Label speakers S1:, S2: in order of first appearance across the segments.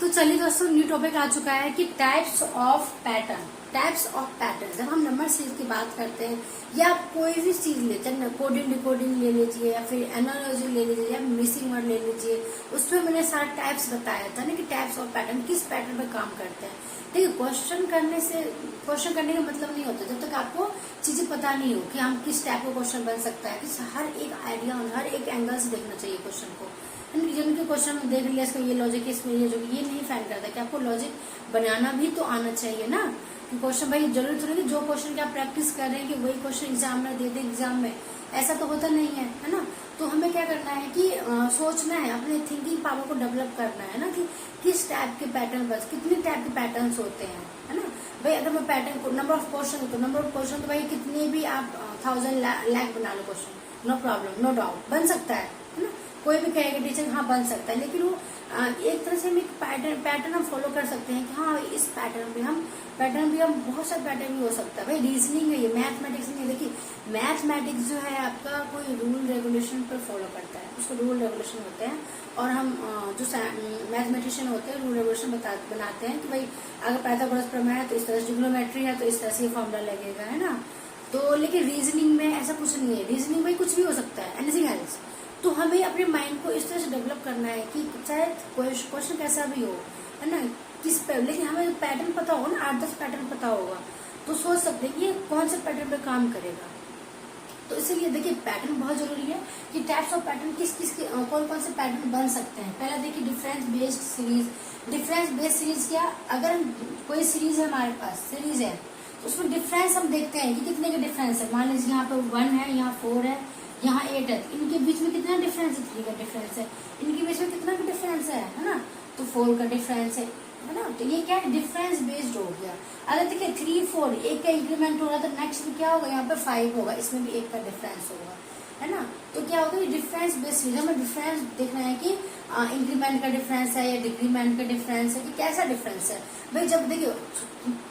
S1: तो चलिए दोस्तों, न्यू टॉपिक आ चुका है कि types of pattern. Types of pattern, जब हम नंबर सीरीज की बात करते हैं या कोई भी चीज लेते हैं, कोडिंग डिकोडिंग ले लीजिए या फिर एनालॉजी ले लीजिए या मिसिंग वर्ड ले लीजिए, उसमें मैंने सारा टाइप्स बताया था ना कि टाइप्स ऑफ पैटर्न किस पैटर्न पे काम करते हैं। देखिए, क्वेश्चन करने का मतलब नहीं होता जब तक आपको चीजें पता नहीं हो कि हम किस टाइप का क्वेश्चन बन सकता है, कि हर एक आइडिया हर एक एंगल से देखना चाहिए क्वेश्चन को। जिनके क्वेश्चन में देख लिया इसका ये लॉजिक है, इसमें ये जो ये नहीं फाइंड करता कि आपको लॉजिक बनाना भी तो आना चाहिए ना। कि क्वेश्चन भाई जरूरी थोड़ी कि जो क्वेश्चन की आप प्रैक्टिस कर रहे हैं कि वही क्वेश्चन एग्जाम में दे दे एग्जाम में, ऐसा तो होता नहीं है ना। तो हमें क्या करना है कि सोचना है, अपने थिंकिंग पावर को डेवलप करना है ना, कि किस टाइप के पैटर्न बस कितने टाइप के पैटर्न्स होते हैं, है ना भाई। अगर मैं पैटर्न को नंबर ऑफ क्वेश्चन तो नंबर ऑफ क्वेश्चन तो भाई कितने भी आप 1000 लाख बना लो question, no problem, no doubt, बन सकता है ना। कोई भी कहेगा टीचर हाँ बन सकता है, लेकिन वो एक तरह से हम एक पैटर्न हम फॉलो कर सकते हैं कि हाँ इस पैटर्न भी हम बहुत सारे पैटर्न भी हो सकता है भाई। रीजनिंग है, ये मैथमेटिक्स नहीं है। देखिए, मैथमेटिक्स जो है आपका कोई रूल रेगुलेशन पर फॉलो करता है, उसको रूल रेगुलेशन होते हैं। और हम जो मैथमेटिशियन होते हैं रूल रेगुलेशन बनाते हैं कि भाई अगर पाइथागोरस प्रमेय है तो इस तरह से, ट्रिग्नोमेट्री है तो इस तरह से ये फॉर्मूला लगेगा, है ना। तो लेकिन रीजनिंग में ऐसा कुछ नहीं है। रीजनिंग में कुछ भी हो सकता है, एनीथिंग एल्स। तो हमें अपने माइंड को इस तरह से डेवलप करना है कि चाहे क्वेश्चन कैसा भी हो, है ना, किस पे, लेकिन हमें पैटर्न पता होगा ना, 8-10 पैटर्न पता होगा तो सोच सकते हैं कि ये कौन से पैटर्न पे काम करेगा। तो इसीलिए देखिए, पैटर्न बहुत जरूरी है कि टाइप्स ऑफ पैटर्न किस किस के कौन कौन से पैटर्न बन सकते हैं। पहला देखिए, difference based series. Difference based series क्या, अगर कोई सीरीज है हमारे पास, सीरीज है तो उसमें डिफरेंस हम देखते हैं कि कितने का डिफरेंस है। मान लीजिए यहाँ पे 1 है, यहाँ 4 है, यहाँ 8 है, इनके बीच में कितना डिफरेंस है, 3 का डिफरेंस है। इनके बीच में कितना का डिफरेंस है ना, तो 4 का डिफरेंस है ना। तो ये क्या है, डिफरेंस बेस्ड हो गया। अगर देखिए 3, 4 एक का इंक्रीमेंट हो रहा है तो नेक्स्ट में क्या होगा, यहाँ पे 5 होगा, इसमें भी 1 का डिफरेंस होगा, है ना। तो क्या होगा, ये डिफरेंस बेस्ड सीरीज। हमें डिफरेंस देखना है कि इंक्रीमेंट का डिफरेंस है या डिक्रीमेंट का डिफरेंस है, कि कैसा डिफरेंस है भाई। जब देखिए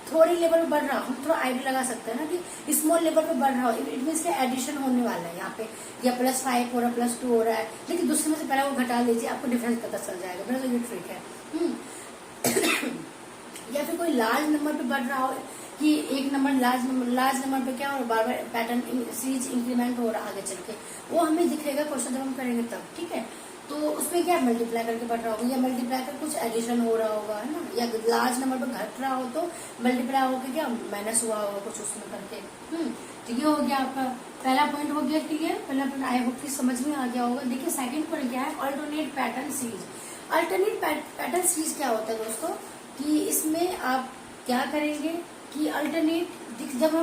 S1: थोड़ी लेवल पे बढ़ रहा हो, हम थोड़ा आइडिया लगा सकते हैं ना कि स्मॉल लेवल पे बढ़ रहा हो, इट मीन के एडिशन होने वाला है यहाँ पे, या +5 हो रहा है, +2 हो रहा है, लेकिन दूसरे में से पहले वो घटा लीजिए, आपको डिफरेंस पता चल जाएगा। मेरा तो ये ट्रिक है। या फिर कोई लार्ज नंबर पे बढ़ रहा हो कि एक नंबर लार्ज नंबर पे क्या हो, बार बार पैटर्न सीरीज इंक्रीमेंट हो रहा है आगे चल के, वो हमें दिखेगा क्वेश्चन जब हम करेंगे तब, ठीक है। तो उसमें क्या मल्टीप्लाई करके बढ़ रहा होगा, या मल्टीप्लाई कर कुछ एडिशन हो रहा होगा, है ना, या लार्ज नंबर पे घट रहा हो तो मल्टीप्लाई होकर क्या माइनस हुआ होगा कुछ उसमें करके। तो ये हो गया आपका पहला पॉइंट हो गया क्लियर। पहला पॉइंट आई होप कि समझ में आ गया होगा। देखिए, सेकंड पॉइंट क्या है, alternate pattern series. Alternate pattern series क्या होता है दोस्तों, कि इसमें आप क्या करेंगे कि अल्टरनेट जब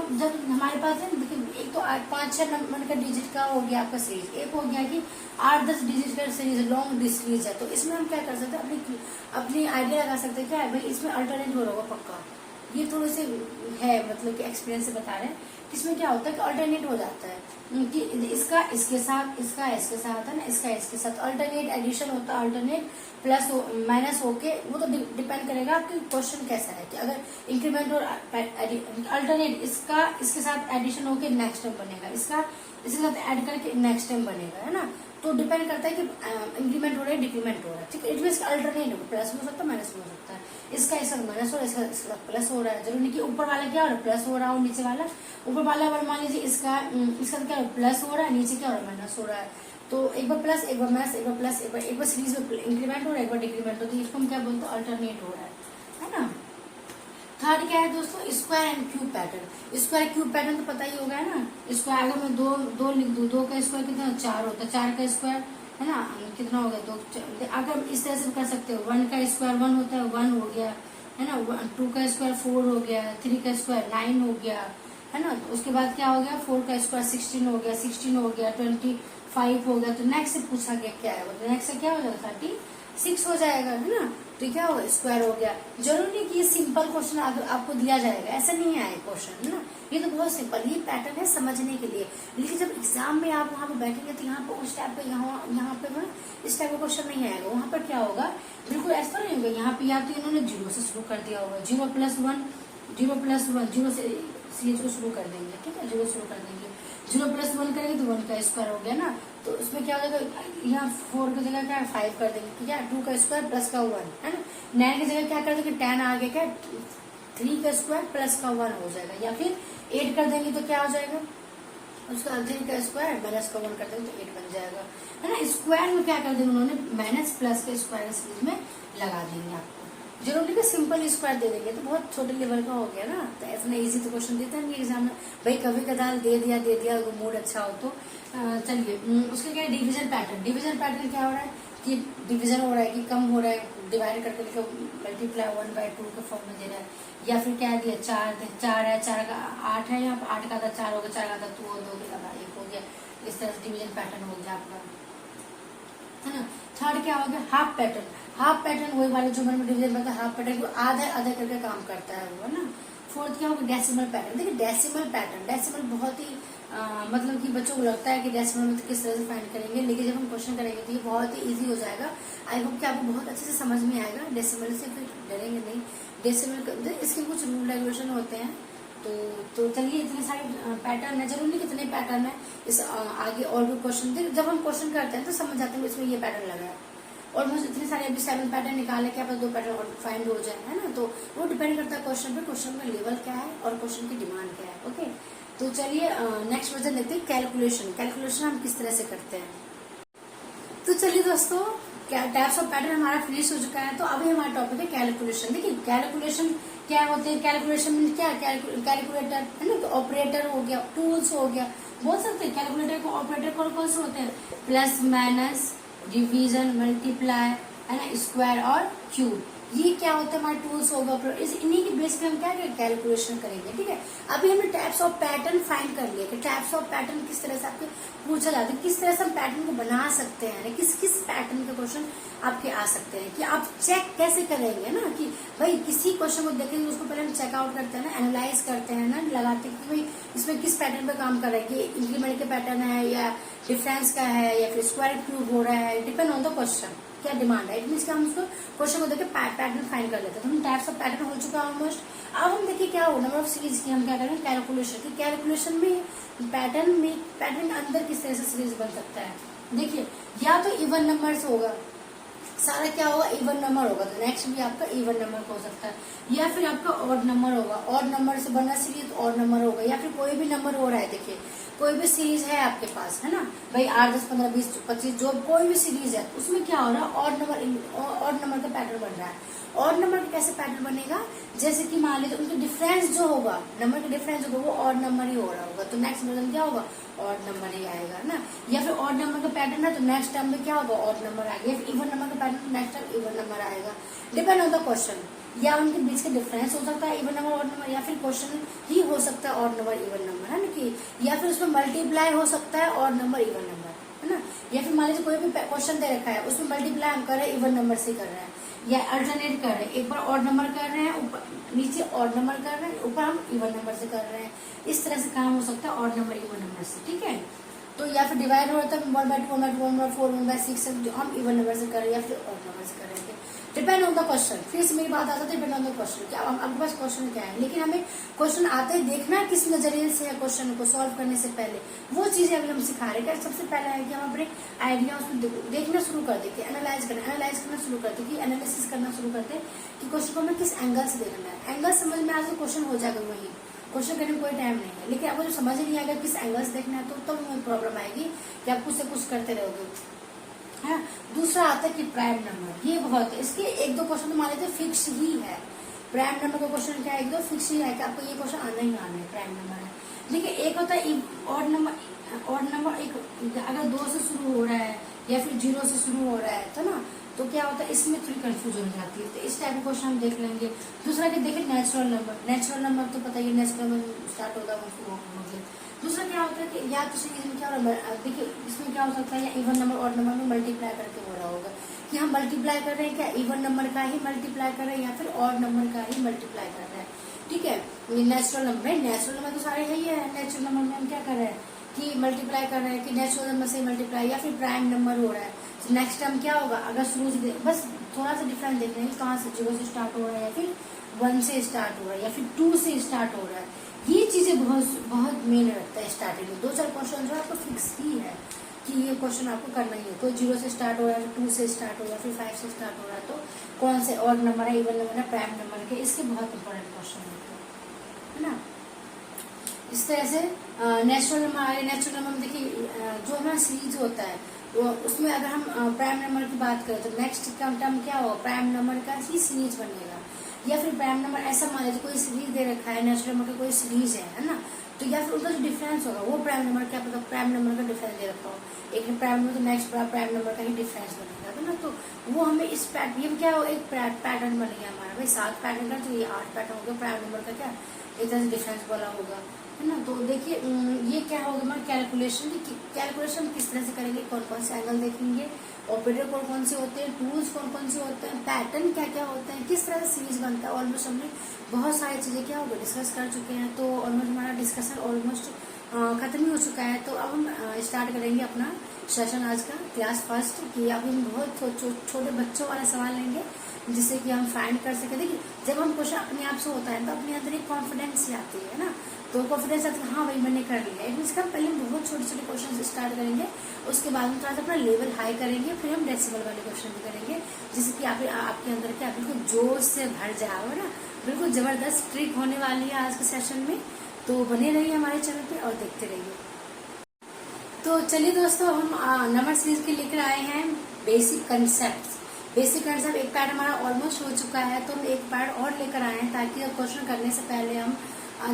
S1: हमारे पास है, देखिए एक तो 5-6 नंबर का डिजिट का हो गया आपका सीरीज, एक हो गया कि 8-10 डिजिट का सीरीज, लॉन्ग सीरीज है। तो इसमें हम क्या कर सकते हैं, अपनी आइडिया लगा सकते हैं क्या है भाई, इसमें अल्टरनेट हो रहा होगा पक्का। ये थोड़े से है, मतलब कि एक्सपीरियंस से बता रहे हैं। इसमें क्या होता है कि अल्टरनेट हो जाता है कि इसका इसके साथ, इसका इसके साथ, है ना, इसका इसके साथ अल्टरनेट एडिशन होता है। अल्टरनेट प्लस माइनस होके, वो तो डिपेंड करेगा आपके क्वेश्चन कैसा है, कि अगर इंक्रीमेंट और अल्टरनेट इसका इसके साथ एडिशन होके नेक्स्ट टाइम बनेगा, इसका इसके साथ ऐड करके नेक्स्ट टाइम बनेगा, है ना। तो डिपेंड करता है कि इंक्रीमेंट हो रहा है डिक्रीमेंट हो रहा है, ठीक है। इट मीन अल्टरनेट होगा, प्लस हो सकता है माइनस हो सकता है, इसका इसका माइनस हो रहा है, इसका प्लस हो रहा है। जरूरी नहीं कि ऊपर वाला क्या हो रहा है प्लस हो रहा हो, नीचे वाला ऊपर वाला मान लीजिए इसका क्या प्लस हो रहा है, नीचे क्या हो रहा है माइनस हो रहा है। तो एक बार प्लस, एक बार माइनस, एक बार प्लस, एक बार सीरीज में इंक्रीमेंट हो रहा है, एक बार डिक्रीमेंट हो, तो इसको हम क्या बोलते हैं, अल्टरनेट हो रहा है ना। थर्ड क्या है दोस्तों, square and cube pattern. Square cube pattern तो पता ही होगा, है ना। स्क्वायर अगर मैं दो लिख दूं, 2 का स्क्वायर कितना, 4 होता है, 4 का स्क्वायर, है ना, कितना हो गया, 2। अगर इस तरह से कर सकते हो, 1 का स्क्वायर 1 होता है, 1 हो गया, है ना। 2 का स्क्वायर 4 हो गया, 3 का स्क्वायर 9 हो गया, है ना। तो उसके बाद क्या हो गया, 4 का स्क्वायर 16 हो गया, 16 हो गया, 25 हो गया। तो नेक्स्ट से पूछा गया क्या है, तो नेक्स्ट से क्या हो जाएगा, 36 हो जाएगा, है ना। तो क्या होगा, स्क्वायर हो गया। जरूरी नहीं कि ये सिंपल क्वेश्चन आपको दिया जाएगा, ऐसा नहीं है क्वेश्चन, है ना। ये तो बहुत सिंपल, ये पैटर्न है समझने के लिए। लेकिन जब एग्जाम में आप वहां पे बैठेंगे तो यहाँ पे उस टाइप का यहाँ पे इस टाइप का क्वेश्चन नहीं आएगा। वहां पर क्या होगा, बिल्कुल ऐसा नहीं होगा। यहाँ पे या तो इन्होंने 0 से शुरू कर दिया होगा, 0+1, 0+1, 0 से सीरीज को शुरू कर देंगे, ठीक है, 0 शुरू कर देंगे, 0+1 करेंगे तो 1 का स्क्वायर हो गया ना। तो उसमें क्या हो जाएगा, यहाँ 4 की जगह क्या 5 कर देंगे, क्या 2 का स्क्वायर प्लस का 1, है ना। 9 की जगह क्या कर देंगे, 10 आगे क्या 3 का स्क्वायर प्लस का 1 हो जाएगा, या फिर 8 कर देंगे तो क्या हो जाएगा, उसका 3 का स्क्वायर माइनस का 1 कर देंगे तो 8 बन जाएगा, है ना। स्क्वायर में क्या कर देंगे उन्होंने, माइनस प्लस के स्क्वायर सीरीज में लगा देंगे आपको। जरूरी कि सिंपल स्क्वायर दे देंगे तो बहुत छोटे लेवल का हो गया ना, तो ऐसा इजी तो क्वेश्चन देते हैं एग्जाम में, भाई कभी कदाल दे दिया वो मूड अच्छा हो तो। चलिए उसका क्या है, डिवीजन पैटर्न। डिवीजन पैटर्न क्या हो रहा है कि डिवीजन हो रहा है कि कम हो रहा है, डिवाइड करके लिखो मल्टीप्लाई 1/2 के फॉर्म में दे रहा है, या फिर क्या दिया 4 है, 4 का 8 है, यहाँ 8 का 4 होगा, 4 का 2 2 का 1 हो गया, इस तरह से डिवीजन पैटर्न हो गया आपका, है ना। थर्ड क्या हो गया, हाफ पैटर्न। हाफ पैटर्न वही वाले जो मैंने डिवीजन में हाफ पैटर्न को आधा आधा करके काम करता है वो, है ना। फोर्थ क्या होगा, डेसिमल पैटर्न। देखिए डेसिमल पैटर्न, डेसिमल बहुत ही मतलब कि बच्चों को लगता है कि डेसिमल में तो किस तरह से फाइंड करेंगे, लेकिन जब हम क्वेश्चन करेंगे तो ये बहुत ही इजी हो जाएगा। आई होप कि आपको बहुत अच्छे से समझ में आएगा, डेसिमल से फिर डरेंगे नहीं। डेसिमल इसके कुछ रूल रेगुलेशन होते हैं, तो चलिए इतने सारे पैटर्न है, जरूरी कितने पैटर्न है, इस आगे और भी क्वेश्चन जब हम क्वेश्चन करते हैं तो समझ जाते हैं इसमें ये पैटर्न लगा है। ऑलमोस्ट इतने सारे अभी 7 पैटर्न निकाले कि आपका 2 पैटर्न और फाइंड हो जाए, है ना। तो वो डिपेंड करता है क्वेश्चन पे, क्वेश्चन का लेवल क्या है और क्वेश्चन की डिमांड क्या है। ओके, तो चलिए नेक्स्ट वर्जन देखते हैं, कैलकुलेशन। कैलकुलेशन हम किस तरह से करते हैं। तो चलिए दोस्तों, टाइप्स ऑफ पैटर्न हमारा फिनिश हो चुका है, तो अभी हमारा टॉपिक है कैलकुलेशन। देखिए कैलकुलेशन क्या होते हैं, कैलकुलेशन में क्या कैलकुलेटर, है ना, तो ऑपरेटर हो गया, टूल्स हो गया, बोल सकते हैं कैलकुलेटर को। ऑपरेटर कौन कौन से होते हैं, प्लस माइनस, डिवीजन, मल्टीप्लाई, है ना, स्क्वायर और क्यूब। ये क्या होता है, हमारे टूल्स होगा, इन्हीं के बेस पे हम क्या कैलकुलेशन करेंगे। ठीक है, अभी हमने टाइप्स ऑफ पैटर्न फाइंड कर लिया कि टाइप्स ऑफ पैटर्न किस तरह से आपके पूछा जाता है, किस तरह से हम पैटर्न को बना सकते हैं, किस किस पैटर्न के क्वेश्चन आपके आ सकते हैं, कि आप चेक कैसे करेंगे ना, कि भाई किसी क्वेश्चन को देखेंगे उसको पहले हम चेकआउट करते हैं ना, एनालाइज करते हैं ना, लगाते हैं कि भाई इसमें किस पैटर्न पे काम कर रहा है, कि इंक्रीमेंट के पैटर्न है या डिफरेंस का है या फिर स्क्वायर क्यूब हो रहा है, डिपेंड ऑन द क्वेश्चन क्या डिमांड है। इट मीन हम उसको क्वेश्चन को देखे पैटर्न फाइंड कर लेते हैं। तो हम टाइप्स ऑफ पैटर्न हो चुका है ऑलमोस्ट। अब हम देखिए क्या हो, नंबर ऑफ सीरीज की हम क्या करेंगे, कैलकुलेशन की। कैलकुलेशन में पैटर्न के अंदर किस तरह से सीरीज बन सकता है। देखिए या तो इवन नंबर से होगा, सारा क्या होगा, इवन नंबर होगा, तो नेक्स्ट भी आपका इवन नंबर हो सकता है, या फिर आपका ऑड नंबर होगा, ऑड नंबर से बनना सीरीज ऑड नंबर होगा, या फिर कोई भी नंबर हो रहा है। देखिए कोई भी सीरीज है आपके पास, है ना भाई, 8 10 15 20 25 जो कोई भी सीरीज है उसमें क्या हो रहा है, ऑड नंबर का पैटर्न बन रहा है। ऑड नंबर का कैसे पैटर्न बनेगा, जैसे कि मान लीजिए उनके डिफरेंस जो होगा, नंबर का डिफरेंस होगा वो ऑड नंबर ही हो रहा होगा, तो नेक्स्ट वर्जन क्या होगा, ऑड नंबर ही आएगा ना। या फिर ऑड नंबर का पैटर्न है तो नेक्स्ट टर्म में क्या होगा, ऑड नंबर आएगा। या फिर इवन नंबर का pattern next term even number आएगा, डिपेंड ऑन द क्वेश्चन। या उनके बीच का डिफरेंस हो सकता है इवन नंबर ऑड नंबर, या फिर क्वेश्चन ही हो सकता है ऑड नंबर इवन नंबर, है ना, कि या फिर उसमें मल्टीप्लाई हो सकता है ऑड नंबर इवन नंबर, है ना। या फिर मान लीजिए कोई भी क्वेश्चन दे रखा है उसमें मल्टीप्लाई हम कर रहे हैं इवन नंबर से कर रहे हैं, या अल्टरनेट कर रहे हैं, एक बार ऑड नंबर कर रहे हैं ऊपर नीचे ऑड नंबर कर रहे हैं, ऊपर हम इवन नंबर से कर रहे हैं। इस तरह से काम हो सकता है ऑड नंबर इवन नंबर से। ठीक है, तो या फिर डिवाइड हो रहा था 1/2 1/2 1/4 1/6 जो हम इवन नंबर से कर रहे हैं या फिर ऑड नंबर से कर रहे हैं, डिपेंड ऑन द क्वेश्चन। फिर से मेरी बात आता है डिपेंड ऑन द क्वेश्चन, क्या आपके पास क्वेश्चन क्या है, लेकिन हमें क्वेश्चन आते ही देखना किस नजरिए से है, क्वेश्चन को सॉल्व करने से पहले वो चीजें अभी हम सिखा रहे हैं। सबसे पहला है कि हम अपने आइडिया उसको देखना शुरू कर देते, एनालाइज करना शुरू करते कि एनालिसिस करना शुरू करते कि क्वेश्चन को हमें किस एंगल से देखना है। एंगल समझ में आज तो क्वेश्चन हो जाएगा, वही क्वेश्चन करने में कोई टाइम नहीं है, लेकिन आपको जो समझ नहीं आएगा किस एंगल से देखना है तो तब प्रॉब्लम आएगी कि आप कुछ से कुछ करते रहोगे, है। दूसरा आता है कि प्राइम नंबर, ये बहुत है, इसके 1-2 क्वेश्चन तो मान लेते फिक्स ही है। प्राइम नंबर का क्वेश्चन क्या है, 1-2 फिक्स ही है कि आपको ये क्वेश्चन आना ही आना है, प्राइम नंबर है। देखिए एक होता है ऑड नंबर एक अगर 2 से शुरू हो रहा है या फिर 0 से शुरू हो रहा है तो ना, तो क्या होता है इसमें थोड़ी कंफ्यूजन हो जाती है, तो इस टाइप का क्वेश्चन हम देख लेंगे। दूसरा क्या देखिए नेचुरल नंबर तो पता ही है, नेचुरल नंबर स्टार्ट होता है। दूसरा क्या होता है कि या तो इसमें क्या हो रहा है, देखिए इसमें क्या हो सकता है, या इवन नंबर ऑड नंबर में मल्टीप्लाई करके हो रहा होगा कि हम मल्टीप्लाई कर रहे हैं, क्या इवन नंबर का ही मल्टीप्लाई कर रहे हैं या फिर ऑड नंबर का ही मल्टीप्लाई कर रहे हैं। ठीक है, नेचुरल नंबर तो सारे है ही है। नेचुरल नंबर में हम क्या कर रहे हैं कि मल्टीप्लाई कर रहे हैं कि नेचुरल नंबर से मल्टीप्लाई, या फिर प्राइम नंबर हो रहा है तो नेक्स्ट टर्म क्या होगा, अगर शुरू से बस थोड़ा सा डिफरेंस देख रहे हैं कहाँ से 0 से स्टार्ट हो रहा है या फिर 1 से स्टार्ट हो रहा है या फिर 2 से स्टार्ट हो रहा है। ये चीजें बहुत मेन रखता है स्टार्टिंग में। 2-4 क्वेश्चन जो है आपको फिक्स ही है, कि ये क्वेश्चन आपको करना ही है। कोई 0 से स्टार्ट हो रहा है, 2 से स्टार्ट हो रहा है, फिर 5 से स्टार्ट हो रहा है, तो कौन से ऑड नंबर है, इवन नंबर है, प्राइम नंबर के, इसके बहुत इंपॉर्टेंट क्वेश्चन होते हैं, है ना। इस तरह से नेचुरल नंबर आ गए। नेचुरल नंबर में देखिए जो हमारा सीरीज होता है वो उसमें अगर हम प्राइम नंबर की बात करें तो नेक्स्ट का टर्म क्या होगा, प्राइम नंबर का ही सीरीज बनेगा। या फिर प्राइम नंबर ऐसा मान लीजिए कोई सीरीज दे रखा है, नेचुरल नंबर का कोई सीरीज है ना, तो या फिर उनका जो डिफरेंस होगा वो प्राइम नंबर क्या पता प्राइम नंबर का डिफरेंस दे रखा हो, एक प्राइम नंबर तो नेक्स्ट प्राइम नंबर का ही डिफरेंस बनेगा, है ना। तो वो हमें इस ये क्या हो, एक पैटर्न बन गया हमारा भाई, 7 पैटर्न का, तो ये 8 पैटर्न होगा प्राइम नंबर का, क्या एक तरह से डिफरेंस वाला होगा, है ना। तो देखिए ये क्या होगा हमारा कैलकुलेशन की, कैलकुलेशन किस तरह से करेंगे, कौन कौन से एंगल देखेंगे, ऑपरेटर कौन कौन से होते हैं, टूल्स कौन कौन से होते हैं, पैटर्न क्या क्या होते हैं, किस तरह से सीरीज बनता है। ऑलमोस्ट हमने बहुत सारी चीजें क्या होगा डिस्कस कर चुके हैं, तो ऑलमोस्ट हमारा डिस्कशन ऑलमोस्ट खत्म ही हो चुका है। तो अब हम स्टार्ट करेंगे अपना सेशन आज का क्लास फर्स्ट की। अब हम बहुत छोटे बच्चों वाला सवाल लेंगे जिससे कि हम फाइंड कर सके। देखिए जब हम क्वेश्चन अपने आप से होता है तो अपने अंदर एक कॉन्फिडेंस आती है ना, तो कॉन्फिडेंस आता है हाँ भाई मैंने कर लिया। इट मीन हम पहले बहुत छोटे छोटे क्वेश्चन स्टार्ट करेंगे, उसके बाद हम थोड़ा सा अपना लेवल हाई करेंगे, फिर हम डेसिमल वाले क्वेश्चन भी करेंगे, जिससे कि आपके अंदर क्या बिल्कुल जोश से भर जाओ ना, बिल्कुल जबरदस्त ट्रिक होने वाली है आज के सेशन में। तो बने रहिए हमारे चैनल पे और देखते रहिए। तो चलिए दोस्तों हम नंबर सीरीज के लेकर आए हैं बेसिक कंसेप्ट। बेसिक कंसेप्ट एक पार्ट हमारा ऑलमोस्ट हो चुका है, तो हम एक पार्ट और लेकर आए हैं ताकि क्वेश्चन करने से पहले हम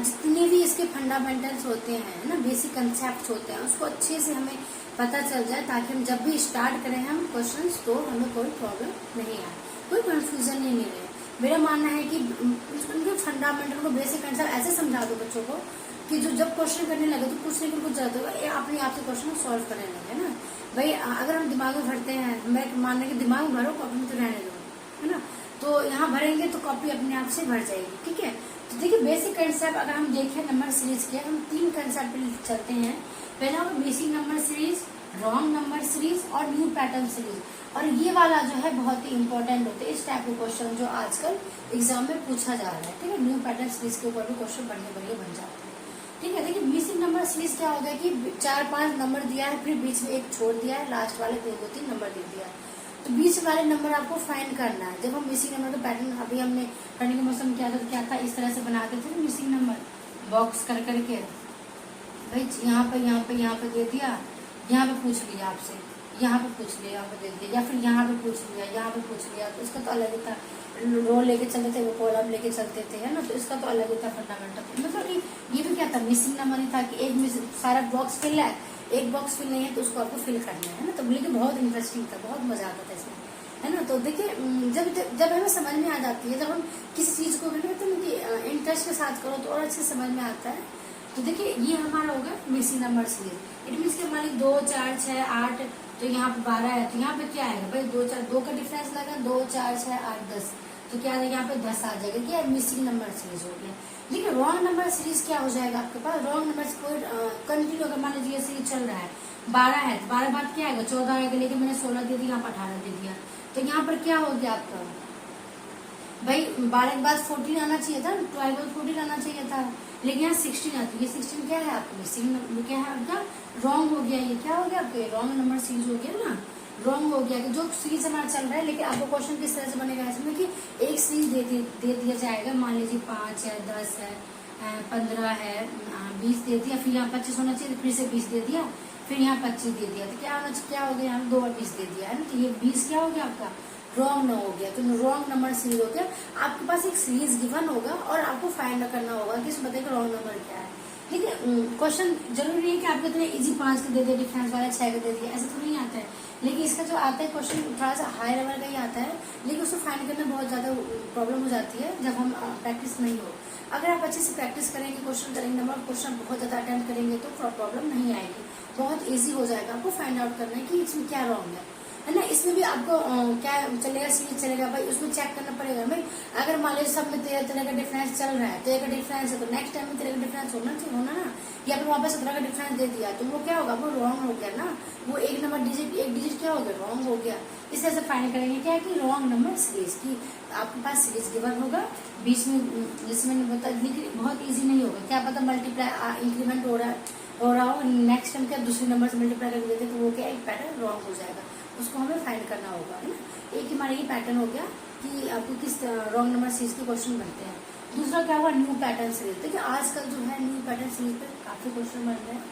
S1: जितने भी इसके फंडामेंटल्स होते हैं ना, बेसिक कंसेप्ट होते हैं, उसको अच्छे से हमें पता चल जाए, ताकि हम जब भी स्टार्ट करें हम क्वेश्चन तो हमें कोई प्रॉब्लम नहीं आए, कोई कंफ्यूजन ही नहीं रहे। मेरा मानना है कि उनके फंडामेंटल को बेसिक कंसेप्ट ऐसे समझा दो बच्चों को कि जो जब क्वेश्चन करने लगे तो पूछने की कुछ जरूरत होगा, अपने आप से क्वेश्चन सॉल्व करने लगे ना भाई। अगर हम दिमाग में भरते हैं, मैं मानना कि दिमाग में भरो कॉपी में तो रहने दो, है ना। तो यहाँ भरेंगे तो कॉपी अपने आप से भर जाएगी, ठीक है। तो देखिए बेसिक कंसेप्ट अगर हम देखें नंबर सीरीज के, हम 3 कंसेप्ट पे चलते हैं। पहला होगा basic number series, wrong number series और न्यू पैटर्न सीरीज। और ये वाला जो है बहुत ही इंपॉर्टेंट होते हैं, इस टाइप के क्वेश्चन जो आजकल एग्जाम में पूछा जा रहा है, ठीक है। न्यू पैटर्न सीरीज के ऊपर भी क्वेश्चन बढ़िया बढ़िया बन जाते हैं, ठीक है। देखिए बेसिक नंबर सीरीज क्या होगा कि 4-5 नंबर दिया है, फिर बीच में एक छोड़ दिया है, लास्ट वाले 2-3 नंबर दे दिया है, तो बीच वाले नंबर आपको फाइंड करना है। जब हम मिसिंग नंबर का पैटर्न अभी हमने पढ़ने के मौसम क्या था इस तरह से बनाते थे मिसिंग नंबर बॉक्स कर करके, भाई यहाँ पे दे दिया, यहाँ पे पूछ लिया आपसे, यहाँ पे पूछ लिया, यहाँ पे दे दिया, या फिर यहाँ पे पूछ लिया, यहाँ पे पूछ लिया, तो इसका तो अलग ही था। रो लेके चलते थे, वो कॉलम लेके चलते थे, है ना, तो इसका तो अलग ही था फंडामेंटल। मतलब ये भी क्या था, मिसिंग नंबर ही था कि एक सारा बॉक्स फिल है, एक बॉक्स फिल नहीं है तो उसको आपको फिल करना है ना। तो लेकिन बहुत इंटरेस्टिंग था, बहुत मजा आता था इसमें, है ना। तो देखिए जब हमें समझ में आ जाती है, जब हम किसी चीज को इंटरेस्ट के साथ करो तो और अच्छे समझ में आता है। तो देखिए ये हमारा होगा missing number series. It mean के हमारे 2, 4, 6, 8, तो यहाँ पे 12 है, तो यहाँ पे क्या आएगा भाई 2, 4, 2 का डिफरेंस लगा, 2, 4, 6, 8, 10, तो क्या आएगा यहाँ पे 10 आ जाएगा, क्या मिसिंग नंबर सीरीज हो गया। लेकिन रॉन्ग नंबर सीरीज क्या हो जाएगा आपके पास, रॉन्ग नंबर कोई कंटिन्यू अगर मान लीजिए सीरीज चल रहा है, 12 है, 12 बाद क्या आएगा 14 आएगा, लेकिन मैंने 16 दे दिया, यहाँ पर 18 दे दिया, तो यहाँ पर क्या हो गया आपका भाई 12 के बाद 14 आना चाहिए था, 12 बाद 14 आना चाहिए था, लेकिन यहाँ 16 आती है। 16 क्या है आपका मिसिंग, क्या है आपका रॉन्ग हो गया, ये क्या हो गया आपके रॉन्ग नंबर सीरीज हो गया ना, रॉन्ग हो गया कि जो सीरीज हमारा चल रहा है। लेकिन आपको क्वेश्चन किस तरह से बनेगा इसमें कि एक सीरीज दे दिया जाएगा, मान लीजिए 5 है, 10 है, 15 है, 20 दे दिया, फिर यहाँ 25 होना चाहिए, फिर से 20 दे दिया, फिर यहाँ 25 दे दिया, तो क्या होना चाहिए, क्या हो गया यहाँ 2 और 20 दे दिया है ना, तो ये 20 क्या हो गया आपका रॉन्ग हो गया, तो रॉन्ग नंबर सीरीज हो गया। आपके पास एक सीरीज गिवन होगा और आपको फाइंड करना होगा कि इसमें बताइए रॉन्ग नंबर क्या है। लेकिन क्वेश्चन जरूरी नहीं है कि आपको इतने इजी 5 का दे दिया, डिफरेंस वाला 6 का दे दिया, ऐसा तो नहीं आता है। लेकिन इसका जो आता है क्वेश्चन थोड़ा सा हाई लेवल का ही आता है, लेकिन उसको फाइंड करना बहुत ज्यादा प्रॉब्लम हो जाती है जब हम प्रैक्टिस नहीं हो। अगर आप अच्छे से प्रैक्टिस करेंगे, क्वेश्चन करेंगे, नंबर क्वेश्चन बहुत ज्यादा अटेम्प्ट करेंगे तो प्रॉब्लम नहीं आएगी, बहुत ईजी हो जाएगा आपको फाइंड आउट करना है कि इसमें क्या रॉन्ग है ना। इसमें भी आपको क्या चलेगा, सीरीज चलेगा भाई, उसमें चेक करना पड़ेगा भाई। अगर मान लीजिए सब में 13 का डिफरेंस चल रहा है, 13 का डिफरेंस है, तो नेक्स्ट टाइम में 13 का डिफरेंस होना ना, या फिर वहाँ पे 17 का डिफरेंस दे दिया, तो वो क्या होगा, वो रॉन्ग हो गया ना, वो एक डिजिट क्या हो गया, रॉन्ग हो गया। इस तरह से फाइंड करेंगे क्या कि रॉन्ग नंबर सीरीज की आपके पास सीरीज गिवन होगा, बीच में जिसमें बता, लेकिन बहुत ईजी नहीं होगा, क्या पता मल्टीप्लाई इंक्रीमेंट हो रहा है, हो रहा हो, नेक्स्ट टाइम क्या दूसरे नंबर से मल्टीप्लाई करके देते तो वो क्या एक पैटर्न रॉन्ग हो जाएगा, उसको हमें फाइंड करना होगा, है ना। एक हमारा ये पैटर्न हो गया कि आपको किस रॉन्ग नंबर सीरीज के क्वेश्चन बनते हैं। दूसरा क्या हुआ, न्यू पैटर्न सीरीज। देखिए आजकल जो है न्यू पैटर्न सीरीज पे काफी क्वेश्चन बन रहे हैं,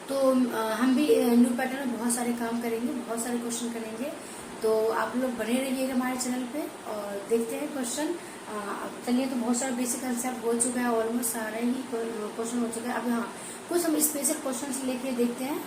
S1: तो हम भी न्यू पैटर्न में बहुत सारे काम करेंगे, बहुत सारे क्वेश्चन करेंगे। तो आप लोग बने रहिएगा हमारे चैनल पे और देखते हैं क्वेश्चन। चलिए, तो बहुत सारा बेसिक कंसेप्ट हो चुका है, ऑलमोस्ट सारे ही क्वेश्चन हो चुका है। अब हाँ, कुछ हम स्पेशल क्वेश्चन लेके देखते हैं।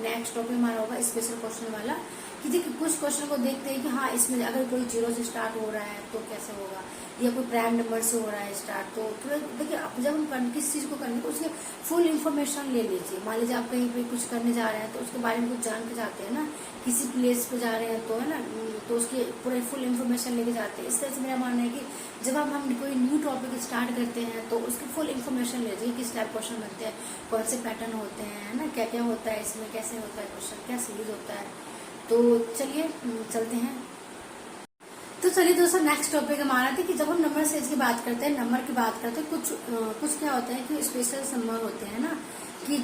S1: नेक्स्ट टॉपिक हमारा होगा स्पेशल क्वेश्चन वाला, कि देखिए कुछ क्वेश्चन को देखते हैं कि हाँ इसमें अगर कोई जीरो से स्टार्ट हो रहा है तो कैसे होगा, या कोई प्राइम नंबर से हो रहा है स्टार्ट, तो थोड़ा देखिए आप जब हम किस चीज को करने, तो उसके फुल इन्फॉर्मेशन ले लीजिए। मान लीजिए आप कहीं पे कुछ करने जा रहे हैं तो उसके बारे में कुछ जान के जाते हैं ना, किसी प्लेस पे जा रहे हैं तो, है ना, तो उसके पूरे फुल इन्फॉर्मेशन लेके जाते हैं। इस तरह से मेरा मानना है कि जब हम कोई न्यू टॉपिक स्टार्ट करते हैं तो उसकी फुल इन्फॉर्मेशन ले लीजिए, किस टाइप क्वेश्चन बनते हैं, कौन से पैटर्न होते हैं, है ना, क्या क्या होता है इसमें, कैसे होता है क्वेश्चन, क्या सीरीज होता है। तो चलिए चलते हैं। तो चलिए दोस्तों, नेक्स्ट टॉपिक हमारा था कि जब हम नंबर सीरीज की बात करते हैं, नंबर की बात करते हैं, कुछ क्या होता है कि स्पेशल नंबर होते हैं ना, कि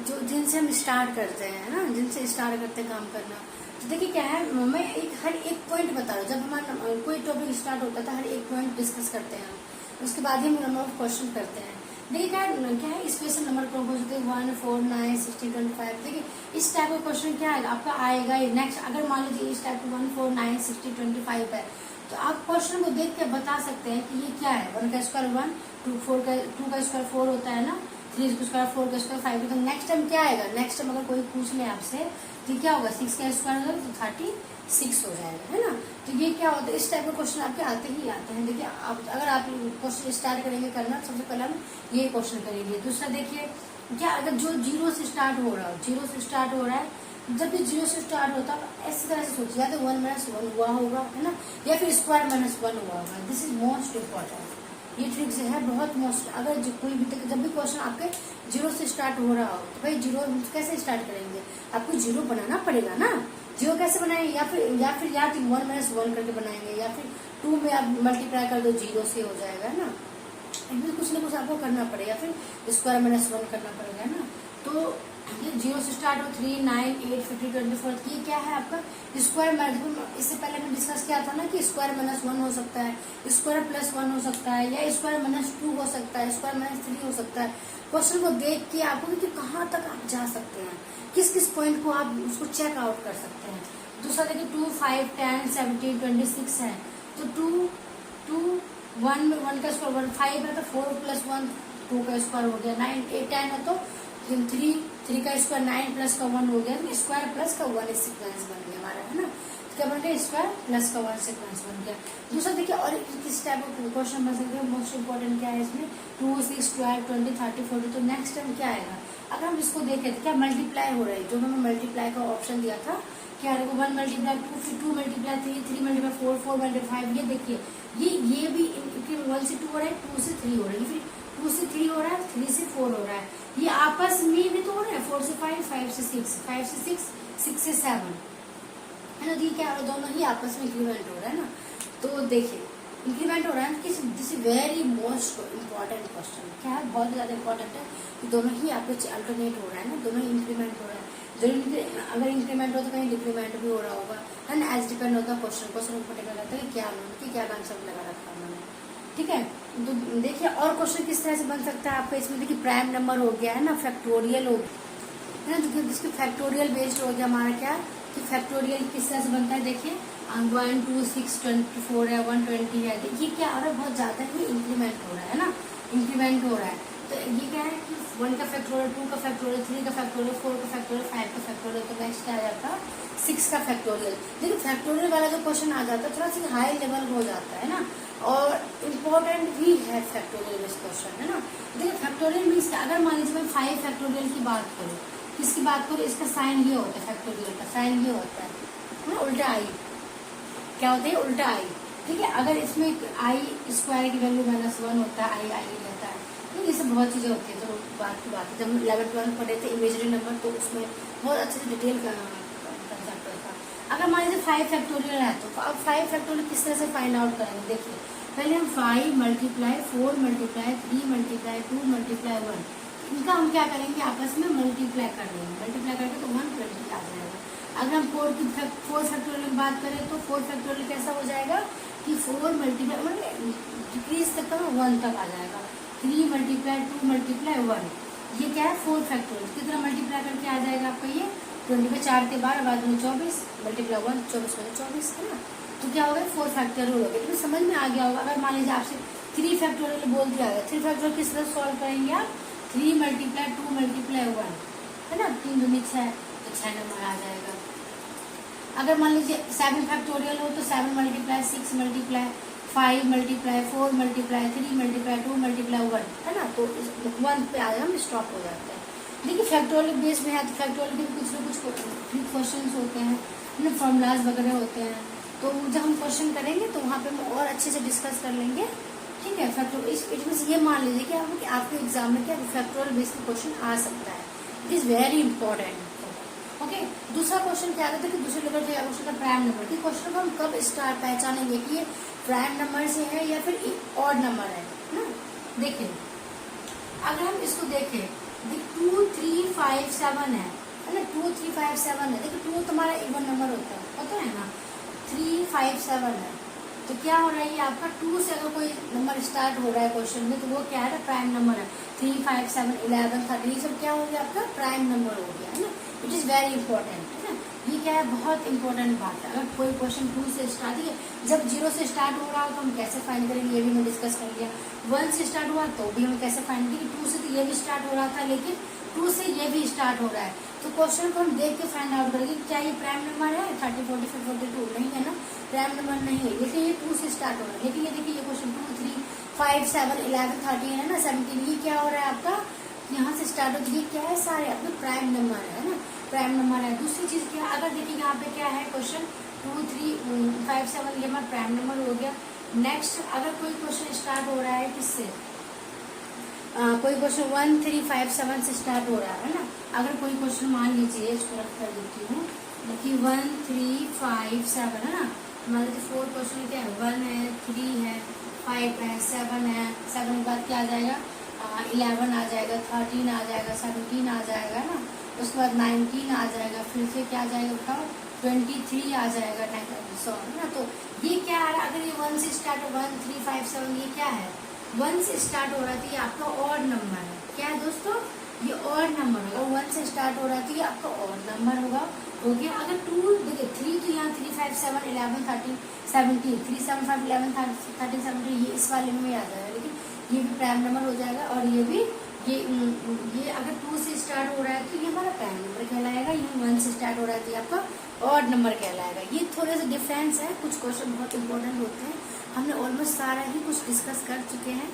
S1: जो जिनसे हम स्टार्ट करते हैं ना, जिनसे स्टार्ट करते हैं काम करना। तो देखिए क्या है, मैं हर एक पॉइंट बता रहा हूँ। जब हमारा कोई टॉपिक स्टार्ट होता था, हर एक पॉइंट डिस्कस करते हैं हम, उसके बाद ही हम नंबर ऑफ क्वेश्चन करते हैं। देखिए क्या है स्पेशल नंबर हो सकते हैं 1, 4, 9, 16, 25। देखिए इस टाइप का क्वेश्चन क्या है आपका आएगा नेक्स्ट। अगर मान लीजिए इस टाइप का 1, 4, 9, 16, 25 है, तो आप क्वेश्चन को देख के बता सकते हैं कि ये क्या है। 1 का स्क्वायर 1, 2 का स्क्वायर 4 होता है ना, 3 का स्क्वायर 4 का स्क्वायर 5। तो नेक्स्ट टाइम क्या आएगा, नेक्स्ट टाइम अगर कोई पूछ ले आपसे तो क्या होगा, 6 का स्क्वायर होगा तो 36 हो जाएगा, है ना। तो ये क्या होता है, इस टाइप के क्वेश्चन आपके आते ही आते हैं। देखिए अगर आप क्वेश्चन स्टार्ट करेंगे करना, सबसे पहले हम ये क्वेश्चन करेंगे। दूसरा देखिए क्या, अगर जो जीरो से स्टार्ट हो रहा है, जीरो से स्टार्ट हो रहा है, जब भी जीरो से स्टार्ट होता है ऐसी तरह से सोचिए, या तो 1 - 1 हुआ होगा, है ना, या फिर स्क्वायर -1 हुआ होगा। दिस इज मोस्ट इम्पोर्टेंट, ये ट्रिक्स है बहुत मोस्ट। अगर कोई भी जब भी क्वेश्चन आपके जीरो से स्टार्ट हो रहा हो, तो भाई जीरो कैसे स्टार्ट करेंगे, आपको जीरो बनाना पड़ेगा ना। जीरो कैसे बनाएंगे, या फिर 1 - 1 करके बनाएंगे, या फिर 2 में आप मल्टीप्लाई कर दो, जीरो से हो जाएगा, है ना। इनमें कुछ ना कुछ आपको करना पड़ेगा, फिर स्क्वायर -1 करना पड़ेगा, है ना। तो ये जीरो से स्टार्ट हो 3, 9, 8, 15, 24, ये क्या है आपका स्क्वायर मल्टीपल। इससे पहले हमने डिस्कस किया था ना कि स्क्वायर -1 हो सकता है, स्क्वायर +1 हो सकता है, या स्क्वायर -2 हो सकता है, स्क्वायर -3 हो सकता है। क्वेश्चन को देख के आपको कि कहाँ तक आप जा सकते हैं, किस किस पॉइंट को आप उसको चेक आउट कर सकते हैं। दूसरा देखिए 2, 5, 10, 17, 26 है, तो 2, 1 में 1 का स्क्वायर 1, 5 है तो 4 + 1 2 का स्क्वायर हो गया, 9, 8, 10 है तो 3 का स्क्वायर 9 प्लस का 1 हो गया, तो स्क्वायर प्लस का 1 सीक्वेंस बन गया हमारा, है ना। तो क्या बन गया, स्क्वायर प्लस का 1 सीक्वेंस बन गया। दूसरा देखिए और किस टाइप का क्वेश्चन बन सकते हैं, मोस्ट इंपोर्टेंट क्या है इसमें, 2, 6, 12, 20, 30, 40। तो नेक्स्ट टाइम क्या आएगा, अगर हम इसको देखें तो क्या मल्टीप्लाई हो रहा है, जो हमें मल्टीप्लाई का ऑप्शन दिया था, क्या 1 × 2, फिर 2 × 3, 3 × 4, 4 × 5। ये देखिए ये भी 1 से 2 हो रहा है, 2 से 3 हो रहा है, फिर 2 से 3 हो रहा है, 3 से 4 हो रहा है। ये आपस में भी तो हो रहा है, 4 से 5, 5 से 6, 5 से 6, 6 से 7, है ना। तो ये क्या हो रहा है, दोनों ही आपस में इंक्रीमेंट हो रहा है ना। तो देखिए इंक्रीमेंट हो रहा है, this is very most important question. क्या है, बहुत ज्यादा इंपॉर्टेंट है कि दोनों ही आपके अल्टरनेट हो रहा है ना, दोनों ही इंक्रीमेंट हो रहा है। जरूर अगर इंक्रीमेंट हो तो कहीं डिक्रीमेंट भी हो रहा होगा, है ना। एज डिपेंड होता है क्वेश्चन ऊपर टिका रहता है क्या उन्होंने क्या कंसेप्ट लगा रखा है उन्होंने, ठीक है। तो देखिए और क्वेश्चन किस तरह से बन सकता है आपका इसमें, देखिए प्राइम नंबर हो गया, है ना, फैक्टोरियल हो गया, है ना। जिसके फैक्टोरियल बेस्ड हो गया हमारा क्या, कि फैक्टोरियल किस तरह से बनता है। देखिए 1, 2, 6, 24 है, 120 है। देखिए क्या हो रहा है, बहुत ज्यादा ही इंक्रीमेंट हो रहा है ना, इंक्रीमेंट हो रहा है। तो ये क्या है कि 1 का फैक्टोरियल, 2 का फैक्टोरियल, 3 का फैक्टोरियल, 4 का फैक्टोरियल, 5 का फैक्टोरियल। तो नेक्स्ट क्या आ जाता है 6 का फैक्टोरियल। देखिए फैक्टोरियल वाला जो क्वेश्चन आ जाता है थोड़ा सा हाई लेवल हो जाता है ना, और इम्पोर्टेंट भी है फैक्टोरियल इस क्वेश्चन, है ना। देखिए फैक्टोरियल मीन्स अगर मान लीजिए मैं 5 फैक्टोरियल की बात करूँ, किसकी बात करूँ, इसका साइन ये होता है, फैक्टोरियल का साइन ये होता है ना, उल्टा आई। क्या होता है, उल्टा आई, ठीक है। अगर इसमें आई स्क्वायर की वैल्यू -1 होता है, आई रहता है, तो ये सब बहुत चीजें होती है। तो बात की बात है, जब 11th 12th पढ़े थे इमेजरी नंबर, तो उसमें बहुत अच्छे से डिटेल कंसेप्ट था। अगर मान लीजिए 5 फैक्टोरियल है, तो अब 5 फैक्टोरियल किस तरह से फाइंड आउट करेंगे। देखिए पहले हम 5 × 4 × 3 × 2 × 1, इनका हम क्या करेंगे, आपस में मल्टीप्लाई कर देंगे, मल्टीप्लाई करके तो 120 आ जाएगा। अगर हम 4 फैक्टोरियल की बात करें तो 4 फैक्टोरियल कैसा हो जाएगा कि 4 मल्टीप्लाई मतलब डिक्रीज तक का 1 तक आ जाएगा। 3 मल्टीप्लाई 2 मल्टीप्लाई 1, ये क्या है 4 फैक्टोरियल। कितना मल्टीप्लाई करके आ जाएगा आपका ये 20 में 4 के 12 बाद में 24 मल्टीप्लाई 1 24 में 24 है ना। तो क्या होगा 4 फैक्टोरियल हो गया। तो समझ में आ गया होगा। अगर मान लीजिए आपसे 3 फैक्टोरियल बोल दिया गया, 3 फैक्टोरियल किस तरह सॉल्व करेंगे आप, 3 मल्टीप्लाई 2 मल्टीप्लाई 1 है ना, 3 दूनी 6 तो 6 नंबर आ जाएगा। अगर मान लीजिए 7 फैक्टोरियल हो तो 7 multiply 6 multiply 5 multiply 4 multiply 3 multiply 2 multiply 1 है ना, तो 1 पे आ हम स्टॉप हो जाते हैं। देखिए फैक्टोरियल बेस में है तो फैक्टोरियल के कुछ ना कुछ क्वेश्चन होते हैं ना, फॉर्मूलाज वगैरह होते हैं, तो जब हम क्वेश्चन करेंगे तो वहाँ पे हम और अच्छे से डिस्कस कर लेंगे। ठीक है, फैक्टोरियल इट मीन्स ये मान लीजिए कि आपके एग्जाम में क्या फैक्टोरियल बेस में क्वेश्चन आ सकता है। It is very important. Okay, दूसरा क्वेश्चन क्या आता है कि दूसरे लेवल का क्वेश्चन था प्राइम नंबर के क्वेश्चन को हम कब स्टार्ट पहचानेंगे कि ये प्राइम नंबर से है या फिर ऑड नंबर है ना। देखिए अगर हम इसको देखें 2 3 5 7 है ना, 2 3 5 7 है। देखिए 2 तुम्हारा इवन नंबर होता है ना, 3 5 7 है, तो क्या हो रहा है ये आपका 2 से अगर कोई नंबर स्टार्ट हो रहा है क्वेश्चन में तो वो क्या है प्राइम नंबर है। 3 5 7 11 13 ये सब क्या हो गया आपका प्राइम नंबर हो गया है ना। इट इज वेरी इंपॉर्टेंट है ना, ये क्या है बहुत इंपॉर्टेंट बात है। अगर कोई क्वेश्चन 2 से स्टार्ट है, जब 0 से स्टार्ट हो रहा हो तो हम कैसे फाइंड करेंगे ये भी मैं डिस्कस कर लिया। 1 से स्टार्ट हुआ तो भी हम कैसे फाइंड करेंगे, 2 से तो ये भी स्टार्ट हो रहा था लेकिन 2 से ये भी स्टार्ट हो रहा है, तो क्वेश्चन को हम देख के फाइंड आउट करेंगे क्या ये प्राइम नंबर है 30 45 42 नहीं है ना, प्राइम नंबर नहीं है। लेकिन ये 2 से स्टार्ट हो रहा है, लेकिन ये देखिए ये क्वेश्चन 2 3 5 7 11 13 है ना 17, ये क्या हो रहा है आपका यहाँ से स्टार्ट हो, ये क्या है सारे अपने प्राइम नंबर है ना, प्राइम नंबर है। दूसरी चीज क्या अगर देखिए यहाँ पे क्या है क्वेश्चन 2 3 5 7 ये हमारा प्राइम नंबर हो गया। नेक्स्ट अगर कोई क्वेश्चन स्टार्ट हो रहा है किससे, कोई क्वेश्चन 1 3 5 7 से स्टार्ट हो रहा है ना। अगर कोई क्वेश्चन मान लीजिए इसको रख कर देती हूँ, देखिए 1 3 5 7 है ना, मान लीजिए 4 क्वेश्चन क्या है 1 है 3 है 5 है 7 है, 7 के बाद क्या आ जाएगा 11 आ जाएगा 13 आ जाएगा 17 आ जाएगा ना, उसके बाद 19 आ जाएगा, फिर से क्या आ जाएगा बताओ 23 आ जाएगा 100 है ना। तो ये क्या आ रहा है अगर ये 1 से स्टार्ट 1 3 5 7 ये क्या है 1 से स्टार्ट हो रहा था, ये आपका ऑड नंबर है। क्या है दोस्तों ये ऑड नंबर होगा, 1 से स्टार्ट हो रहा था ये आपका ऑड नंबर होगा। हो गया अगर 2 देखिए 3 तो यहाँ 3 5 7 11 13 17 3 7 5 11 13 17 ये इस वाले में आ जाएगा, लेकिन ये भी प्राइम नंबर हो जाएगा और ये भी ये अगर 2 से स्टार्ट हो रहा है तो ये हमारा प्राइम नंबर कहलाएगा, ये 1 से स्टार्ट हो रहा है तो ये आपका ऑड नंबर कहलाएगा। ये थोड़े से डिफरेंस है, कुछ क्वेश्चन बहुत इंपॉर्टेंट होते हैं, हमने ऑलमोस्ट सारा ही कुछ डिस्कस कर चुके हैं।